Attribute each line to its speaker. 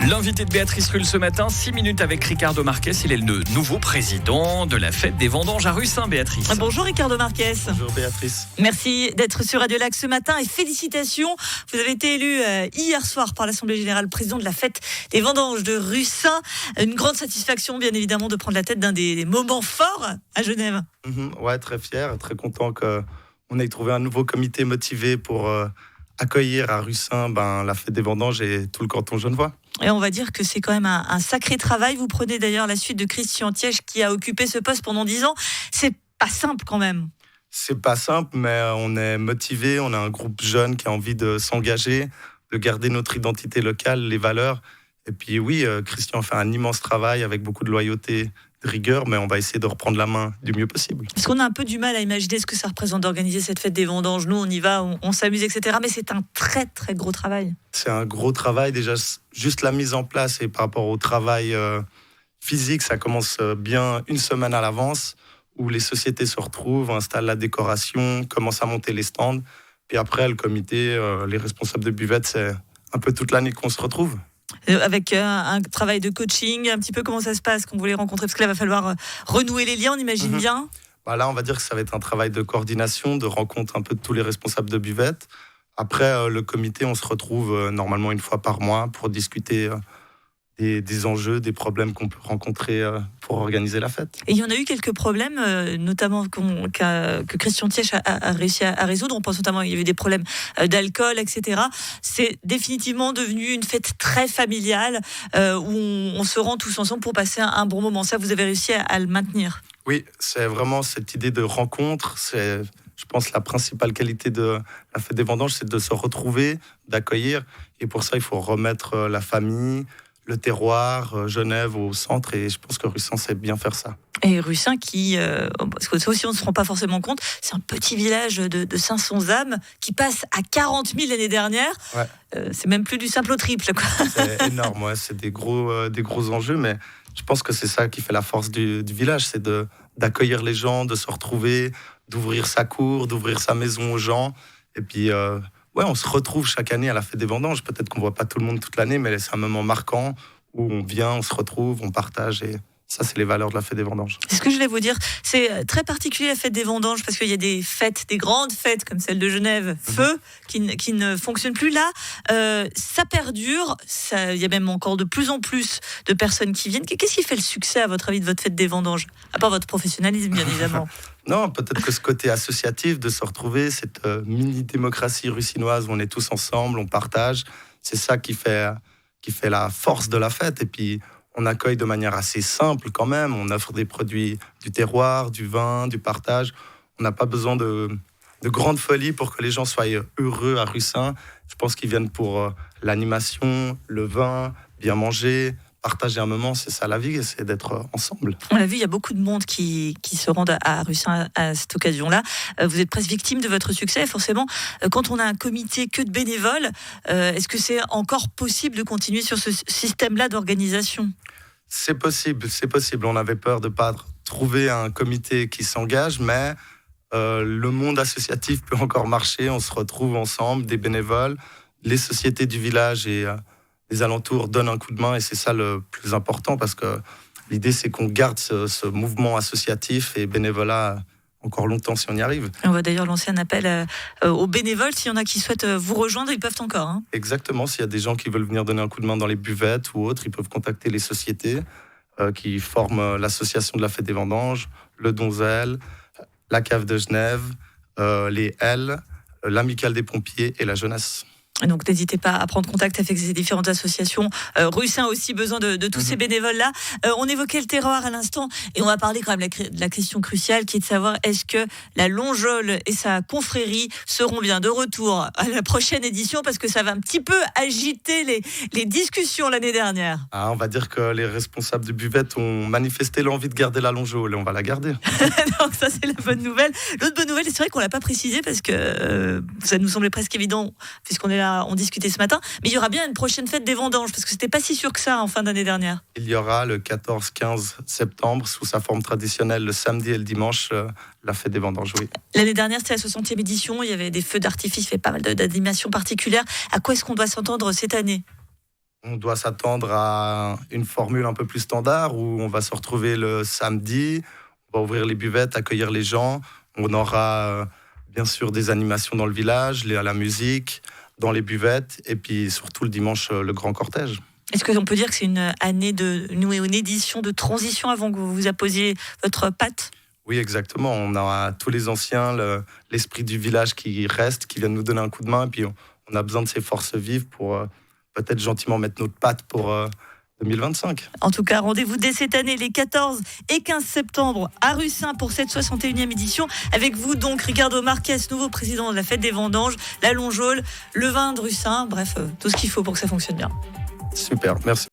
Speaker 1: L'invité de Béatrice Rulle ce matin, 6 minutes avec Ricardo Marquez. Il est le nouveau président de la fête des vendanges à Russin, Béatrice.
Speaker 2: Bonjour Ricardo Marquez.
Speaker 3: Bonjour Béatrice.
Speaker 2: Merci d'être sur Radio Lac ce matin et félicitations. Vous avez été élu hier soir par l'Assemblée Générale président de la fête des vendanges de Russin. Une grande satisfaction bien évidemment de prendre la tête d'un des moments forts à Genève.
Speaker 3: Ouais, très fier, très content qu'on ait trouvé un nouveau comité motivé pour accueillir à Russin la fête des vendanges et tout le canton genevois.
Speaker 2: Et on va dire que c'est quand même un sacré travail. Vous prenez d'ailleurs la suite de Christian Tiège qui a occupé ce poste pendant 10 ans. C'est pas simple quand même.
Speaker 3: C'est pas simple, mais on est motivé. On a un groupe jeune qui a envie de s'engager, de garder notre identité locale, les valeurs. Et puis oui, Christian fait un immense travail avec beaucoup de loyauté, de rigueur, mais on va essayer de reprendre la main du mieux possible.
Speaker 2: Parce qu'on a un peu du mal à imaginer ce que ça représente d'organiser cette fête des vendanges. Nous, on y va, on s'amuse, etc. Mais c'est un très, très gros travail.
Speaker 3: C'est un gros travail. Déjà, juste la mise en place et par rapport au travail physique, ça commence bien une semaine à l'avance, où les sociétés se retrouvent, installent la décoration, commencent à monter les stands. Puis après, le comité, les responsables de buvette, c'est un peu toute l'année qu'on se retrouve.
Speaker 2: Avec un travail de coaching, un petit peu comment ça se passe quand vous les rencontrez, parce que là, il va falloir renouer les liens, on imagine bien.
Speaker 3: Là, on va dire que ça va être un travail de coordination, de rencontre un peu de tous les responsables de buvette. Après, le comité, on se retrouve normalement une fois par mois pour discuter des enjeux, des problèmes qu'on peut rencontrer pour organiser la fête.
Speaker 2: Et il y en a eu quelques problèmes, notamment que Christian Tiège a réussi à résoudre. On pense notamment qu'il y avait des problèmes d'alcool, etc. C'est définitivement devenu une fête très familiale où on se rend tous ensemble pour passer un bon moment. Ça, vous avez réussi à le maintenir.
Speaker 3: Oui, c'est vraiment cette idée de rencontre. C'est, je pense, la principale qualité de la fête des vendanges, c'est de se retrouver, d'accueillir. Et pour ça, il faut remettre la famille, le terroir, Genève au centre, et je pense que Russin sait bien faire ça.
Speaker 2: Et Russin qui, parce que ça aussi on ne se rend pas forcément compte, c'est un petit village de 500 âmes qui passe à 40 000 l'année dernière.
Speaker 3: Ouais.
Speaker 2: C'est même plus du simple au triple, quoi.
Speaker 3: C'est énorme, ouais. C'est des gros enjeux, mais je pense que c'est ça qui fait la force du village, c'est d'accueillir les gens, de se retrouver, d'ouvrir sa cour, d'ouvrir sa maison aux gens, et puis... on se retrouve chaque année à la fête des vendanges. Peut-être qu'on ne voit pas tout le monde toute l'année, mais c'est un moment marquant où on vient, on se retrouve, on partage. Et ça, c'est les valeurs de la fête des vendanges.
Speaker 2: C'est ce que je voulais vous dire. C'est très particulier la fête des vendanges parce qu'il y a des fêtes, des grandes fêtes comme celle de Genève, Feu, qui ne fonctionnent plus là. Ça perdure. Il y a même encore de plus en plus de personnes qui viennent. Qu'est-ce qui fait le succès, à votre avis, de votre fête des vendanges ? À part votre professionnalisme, bien évidemment.
Speaker 3: Non, peut-être que ce côté associatif, de se retrouver, cette mini-démocratie russinoise où on est tous ensemble, on partage, c'est ça qui fait la force de la fête. Et puis, on accueille de manière assez simple quand même. On offre des produits du terroir, du vin, du partage. On n'a pas besoin de grande folie pour que les gens soient heureux à Russin. Je pense qu'ils viennent pour l'animation, le vin, bien manger, partager un moment, c'est ça la vie, c'est d'être ensemble.
Speaker 2: On l'a vu, il y a beaucoup de monde qui se rendent à Russin à cette occasion-là. Vous êtes presque victime de votre succès. Forcément, quand on a un comité que de bénévoles, est-ce que c'est encore possible de continuer sur ce système-là d'organisation ?
Speaker 3: C'est possible. On avait peur de ne pas trouver un comité qui s'engage, mais le monde associatif peut encore marcher. On se retrouve ensemble, des bénévoles, les sociétés du village et les alentours donnent un coup de main, et c'est ça le plus important, parce que l'idée, c'est qu'on garde ce mouvement associatif et bénévolat encore longtemps si on y arrive.
Speaker 2: On va d'ailleurs lancer un appel aux bénévoles. S'il y en a qui souhaitent vous rejoindre, ils peuvent encore. Hein.
Speaker 3: Exactement. S'il y a des gens qui veulent venir donner un coup de main dans les buvettes ou autres, ils peuvent contacter les sociétés qui forment l'association de la fête des vendanges, le Donzel, la cave de Genève, les L, l'amicale des pompiers et la jeunesse.
Speaker 2: Donc n'hésitez pas à prendre contact avec ces différentes associations. Russin a aussi besoin de tous ces bénévoles-là. On évoquait le terroir à l'instant et on va parler quand même de la question cruciale qui est de savoir est-ce que la Longeole et sa confrérie seront bien de retour à la prochaine édition, parce que ça va un petit peu agiter les discussions l'année dernière.
Speaker 3: On va dire que les responsables de buvette ont manifesté l'envie de garder la Longeole et on va la garder.
Speaker 2: Donc ça, c'est la bonne nouvelle. L'autre bonne nouvelle, c'est vrai qu'on ne l'a pas précisé parce que ça nous semblait presque évident puisqu'on est là en discuter ce matin. Mais il y aura bien une prochaine fête des vendanges, parce que c'était pas si sûr que ça en fin d'année dernière.
Speaker 3: Il y aura le 14-15 septembre, sous sa forme traditionnelle, le samedi et le dimanche, la fête des vendanges, oui.
Speaker 2: L'année dernière, c'était la 60e édition. Il y avait des feux d'artifice, il y avait pas mal d'animations particulières. À quoi est-ce qu'on doit s'entendre cette année ?
Speaker 3: On doit s'attendre à une formule un peu plus standard où on va se retrouver le samedi, on va ouvrir les buvettes, accueillir les gens. On aura bien sûr des animations dans le village, la musique, dans les buvettes et puis surtout le dimanche, le grand cortège.
Speaker 2: Est-ce qu'on peut dire que c'est une édition de transition avant que vous apposiez votre patte ?
Speaker 3: Oui, exactement. On a tous les anciens, l'esprit du village qui reste, qui viennent nous donner un coup de main. Et puis on a besoin de ces forces vives pour peut-être gentiment mettre notre patte pour 2025.
Speaker 2: En tout cas, rendez-vous dès cette année, les 14 et 15 septembre, à Russin pour cette 61e édition. Avec vous, donc, Ricardo Marquez, nouveau président de la Fête des Vendanges, la Longeole, le vin de Russin, bref, tout ce qu'il faut pour que ça fonctionne bien.
Speaker 3: Super, merci.